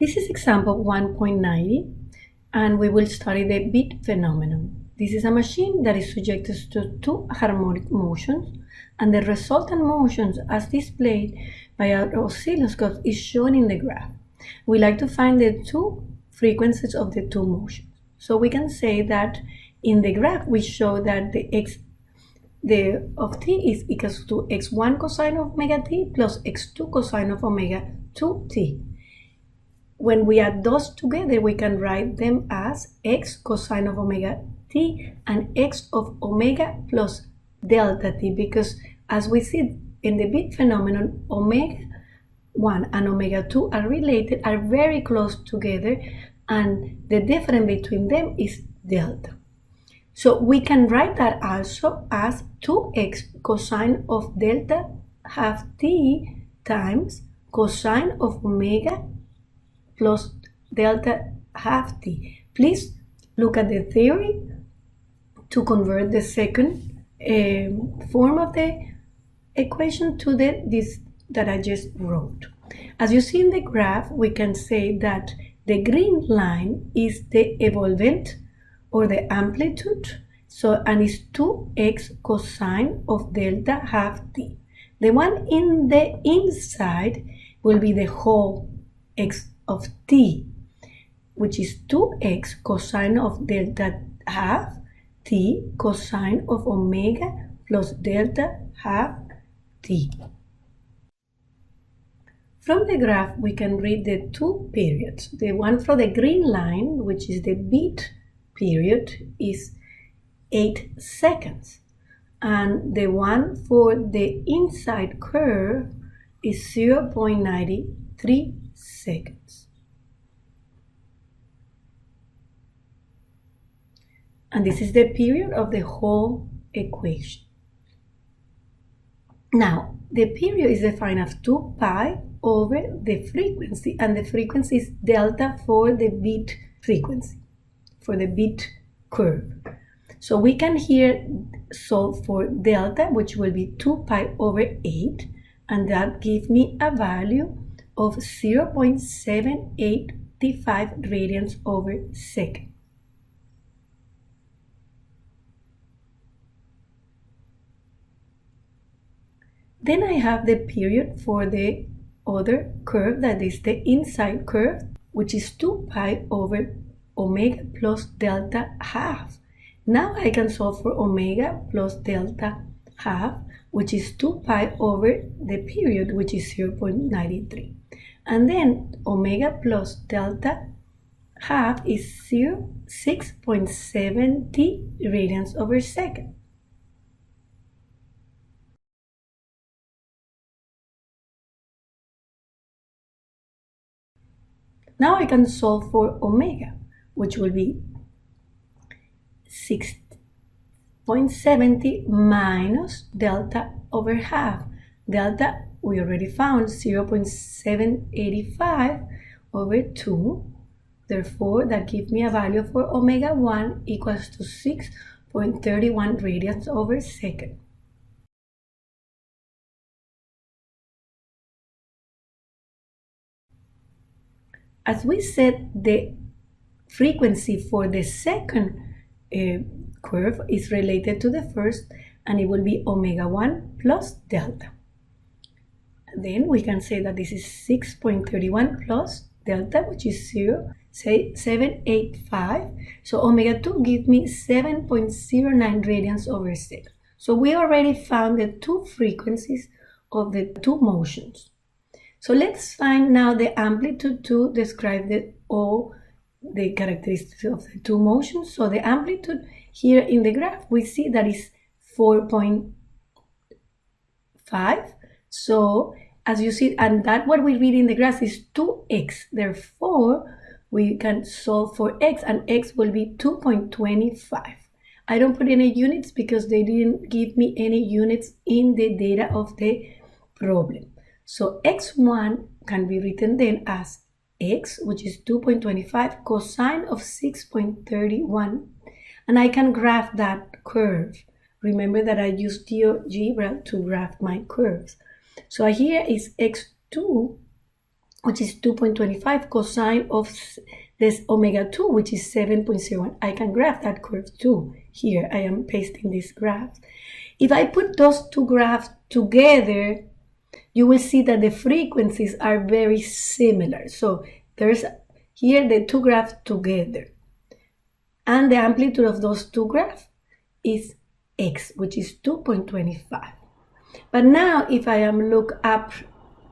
This is example 1.90, and we will study the beat phenomenon. This is a machine that is subjected to two harmonic motions, and the resultant motions as displayed by our oscilloscope is shown in the graph. We like to find the two frequencies of the two motions. So we can say that in the graph we show that the of t is equals to x1 cosine of omega t plus x2 cosine of omega 2t. When we add those together, we can write them as x cosine of omega t and x of omega plus delta t, because as we see in the beat phenomenon, omega 1 and omega 2 are related, are very close together, and the difference between them is delta. So we can write that also as 2x cosine of delta half t times cosine of omega plus delta half t. Please look at the theory to convert the second form of the equation to this that I just wrote. As you see in the graph, we can say that the green line is the evolvent or the amplitude, and it's 2x cosine of delta half t. The one in the inside will be the whole x of t, which is 2x cosine of delta half t cosine of omega plus delta half t. From the graph, we can read the two periods. The one for the green line, which is the beat period, is 8 seconds. And the one for the inside curve is 0.93 seconds. And this is the period of the whole equation. Now, the period is defined as 2 pi over the frequency, and the frequency is delta for the beat frequency, for the beat curve. So we can here solve for delta, which will be 2 pi over 8, and that gives me a value of 0.785 radians over second. Then I have the period for the other curve, that is the inside curve, which is 2 pi over omega plus delta half. Now I can solve for omega plus delta half, which is 2 pi over the period, which is 0.93. And then omega plus delta half is 6.70 radians over second. Now I can solve for omega, which will be 6.70 minus delta over half. Delta, we already found 0.785 over 2. Therefore, that gives me a value for omega 1 equals to 6.31 radians over second. As we said, the frequency for the second curve is related to the first, and it will be omega 1 plus delta. Then we can say that this is 6.31 plus delta, which is 0.785. So omega 2 gives me 7.09 radians over second. So we already found the two frequencies of the two motions. So let's find now the amplitude to describe all the characteristics of the two motions. So the amplitude here in the graph, we see that is 4.5. So as you see, and that what we read in the graph is 2x. Therefore, we can solve for x, and x will be 2.25. I don't put any units because they didn't give me any units in the data of the problem. So x1 can be written then as x, which is 2.25 cosine of 6.31. And I can graph that curve. Remember that I used GeoGebra to graph my curves. So here is x2 which is 2.25, cosine of this omega 2, which is 7.01. I can graph that curve too. Here I am pasting this graph. If I put those two graphs together, you will see that the frequencies are very similar. So there's here the two graphs together. And the amplitude of those two graphs is x, which is 2.25. But now if I am look up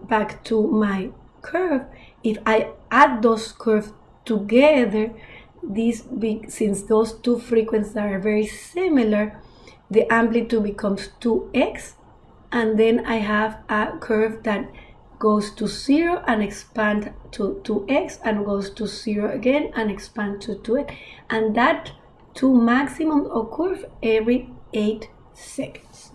back to my curve, if I add those curves together, since those two frequencies are very similar, the amplitude becomes 2x, and then I have a curve that goes to 0 and expand to 2x, and goes to 0 again and expand to 2x, and that two maximum occurs every 8 seconds.